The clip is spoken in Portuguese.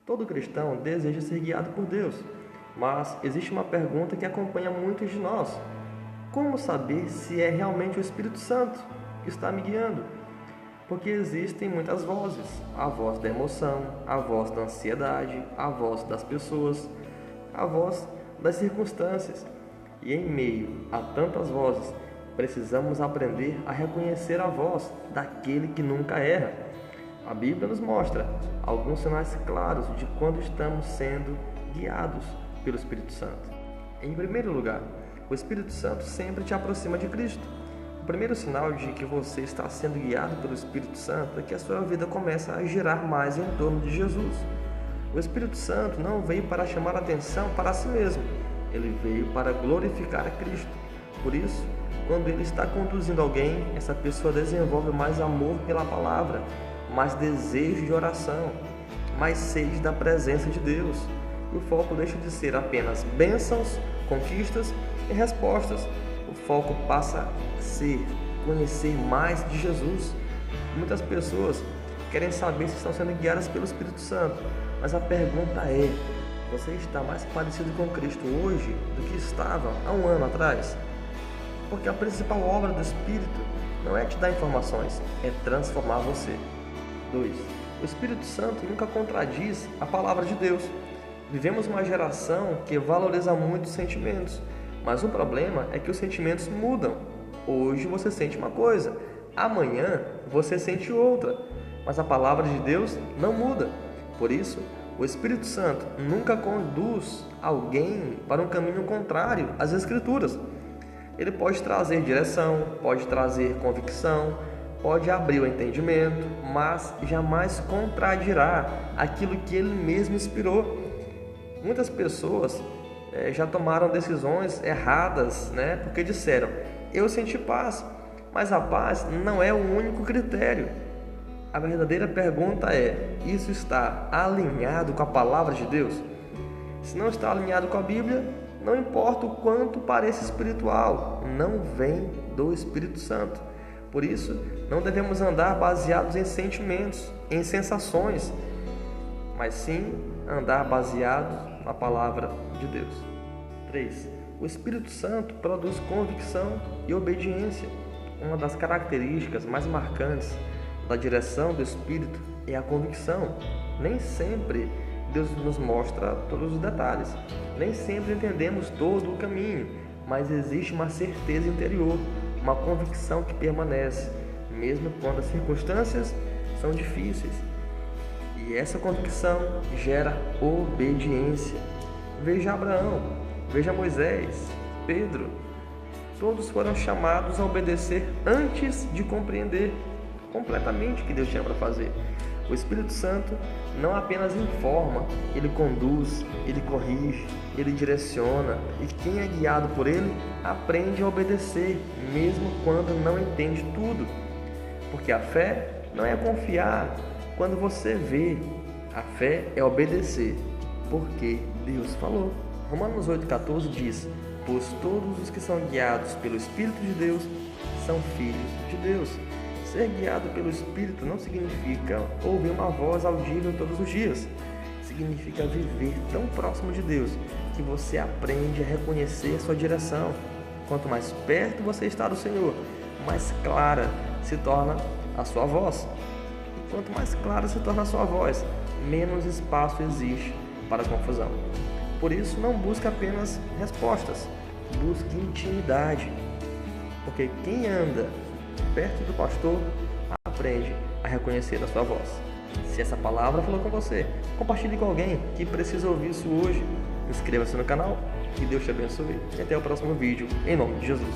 Todo cristão deseja ser guiado por Deus, mas existe uma pergunta que acompanha muitos de nós. Como saber se é realmente o Espírito Santo que está me guiando? Porque existem muitas vozes, a voz da emoção, a voz da ansiedade, a voz das pessoas, a voz das circunstâncias. E em meio a tantas vozes, precisamos aprender a reconhecer a voz daquele que nunca erra. A Bíblia nos mostra alguns sinais claros de quando estamos sendo guiados pelo Espírito Santo. Em primeiro lugar, o Espírito Santo sempre te aproxima de Cristo. O primeiro sinal de que você está sendo guiado pelo Espírito Santo é que a sua vida começa a girar mais em torno de Jesus. O Espírito Santo não veio para chamar a atenção para si mesmo, ele veio para glorificar a Cristo. Por isso, quando ele está conduzindo alguém, essa pessoa desenvolve mais amor pela palavra, mais desejo de oração, mais sede da presença de Deus. E o foco deixa de ser apenas bênçãos, conquistas e respostas. O foco passa a ser conhecer mais de Jesus. Muitas pessoas querem saber se estão sendo guiadas pelo Espírito Santo, mas a pergunta é: você está mais parecido com Cristo hoje do que estava há um ano atrás? Porque a principal obra do Espírito não é te dar informações, é transformar você. 2. O Espírito Santo nunca contradiz a palavra de Deus. Vivemos uma geração que valoriza muito os sentimentos, mas o problema é que os sentimentos mudam. Hoje você sente uma coisa, amanhã você sente outra, mas a palavra de Deus não muda. Por isso, o Espírito Santo nunca conduz alguém para um caminho contrário às Escrituras. Ele pode trazer direção, pode trazer convicção, pode abrir o entendimento, mas jamais contradirá aquilo que ele mesmo inspirou. Muitas pessoas já tomaram decisões erradas, porque disseram: eu senti paz, mas a paz não é o único critério. A verdadeira pergunta é: isso está alinhado com a palavra de Deus? Se não está alinhado com a Bíblia, não importa o quanto pareça espiritual, não vem do Espírito Santo. Por isso, não devemos andar baseados em sentimentos, em sensações, mas sim andar baseados na palavra de Deus. 3. O Espírito Santo produz convicção e obediência. Uma das características mais marcantes da direção do Espírito é a convicção. Nem sempre Deus nos mostra todos os detalhes, nem sempre entendemos todo o caminho, mas existe uma certeza interior, uma convicção que permanece, mesmo quando as circunstâncias são difíceis. E essa convicção gera obediência. Veja Abraão, veja Moisés, Pedro. Todos foram chamados a obedecer antes de compreender completamente o que Deus tinha para fazer. O Espírito Santo não apenas informa, ele conduz, ele corrige, ele direciona, e quem é guiado por ele aprende a obedecer, mesmo quando não entende tudo. Porque a fé não é confiar quando você vê, a fé é obedecer, porque Deus falou. Romanos 8,14 diz: pois todos os que são guiados pelo Espírito de Deus são filhos de Deus. Ser guiado pelo Espírito não significa ouvir uma voz audível todos os dias. Significa viver tão próximo de Deus que você aprende a reconhecer sua direção. Quanto mais perto você está do Senhor, mais clara se torna a sua voz. E quanto mais clara se torna a sua voz, menos espaço existe para confusão. Por isso, não busque apenas respostas, busque intimidade. Porque quem anda perto do pastor aprende a reconhecer a sua voz. Se essa palavra falou com você, compartilhe com alguém que precisa ouvir isso hoje. Inscreva-se no canal, que Deus te abençoe e até o próximo vídeo, em nome de Jesus.